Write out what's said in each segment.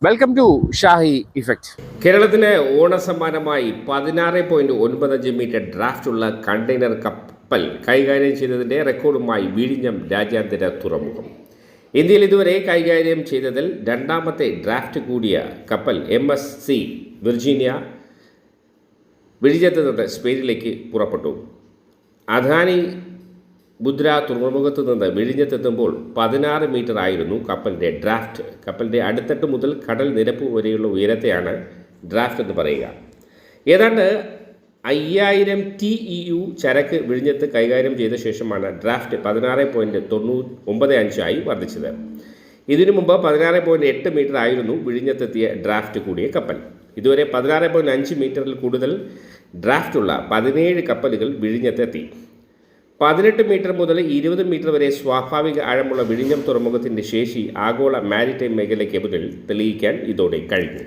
Welcome to Shahi effect. കേരളത്തിന് ഓണസമ്മാനമായി 16.95 metre ഡ്രാഫ്റ്റുള്ള container കപ്പൽ കൈകാര്യം ചെയ്തതിൻ്റെ റെക്കോർഡുമായി വിഴിഞ്ഞം രാജ്യാന്തര തുറമുഖം. ഇന്ത്യയിൽ ഇതുവരെ കൈകാര്യം ചെയ്തതിൽ രണ്ടാമത്തെ ഡ്രാഫ്റ്റ് കൂടിയ കപ്പൽ MSC വിർജീനിയ വിഴിഞ്ഞത്ത് നിന്ന് സ്പെയിനിലേക്ക് പുറപ്പെട്ടു. അദാനി ബുദ്ര തുറമുഖത്ത് നിന്ന് വിഴിഞ്ഞത്തെത്തുമ്പോൾ 16 മീറ്റർ ആയിരുന്നു കപ്പലിൻ്റെ ഡ്രാഫ്റ്റ്. കപ്പലിൻ്റെ അടിത്തട്ട് മുതൽ കടൽ നിരപ്പ് വരെയുള്ള ഉയരത്തെയാണ് ഡ്രാഫ്റ്റ് എന്ന് പറയുക. ഏതാണ്ട് 5000 TEU ചരക്ക് വിഴിഞ്ഞത്ത് കൈകാര്യം ചെയ്ത ശേഷമാണ് ഡ്രാഫ്റ്റ് 16.95 ആയി വർദ്ധിച്ചത്. ഇതിനു മുമ്പ് 16.8 മീറ്റർ ആയിരുന്നു വിഴിഞ്ഞത്തെത്തിയ ഡ്രാഫ്റ്റ് കൂടിയ കപ്പൽ. ഇതുവരെ 16.5 മീറ്ററിൽ കൂടുതൽ ഡ്രാഫ്റ്റുള്ള 17 കപ്പലുകൾ വിഴിഞ്ഞത്തെത്തി. 18 മീറ്റർ മുതൽ 20 മീറ്റർ വരെ സ്വാഭാവിക ആഴമുള്ള വിഴിഞ്ഞം തുറമുഖത്തിൻ്റെ ശേഷി ആഗോള മാരിടൈം മേഖലയ്ക്ക് മുന്നിൽ തെളിയിക്കാൻ ഇതോടെ കഴിഞ്ഞു.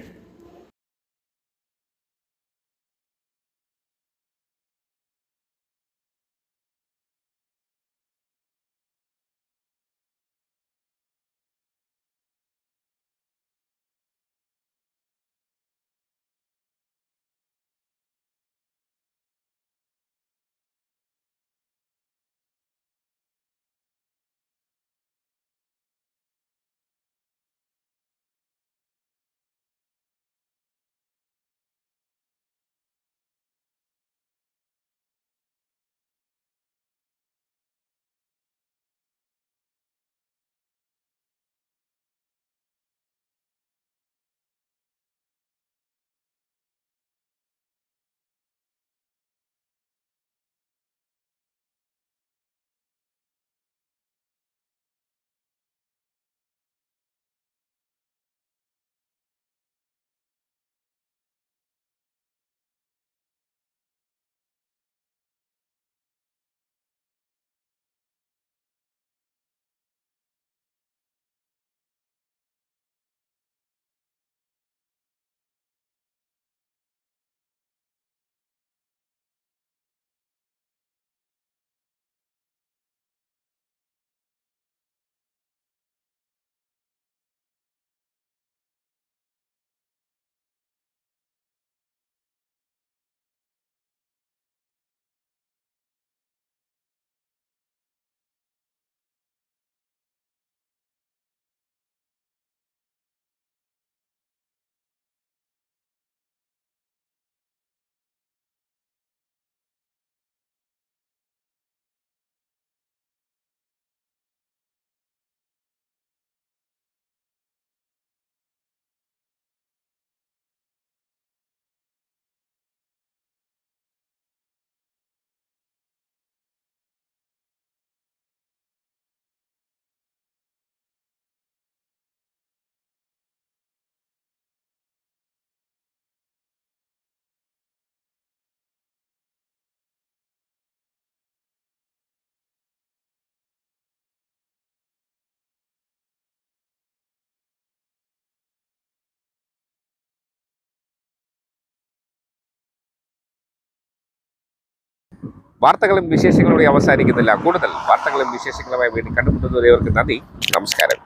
വാർത്തകളും വിശേഷങ്ങളും അവസാനിക്കുന്നില്ല. കൂടുതൽ വാർത്തകളും വിശേഷങ്ങളുമായി വീണ്ടും കണ്ടുമുട്ടുന്നവരേവർക്ക് നന്ദി, നമസ്കാരം.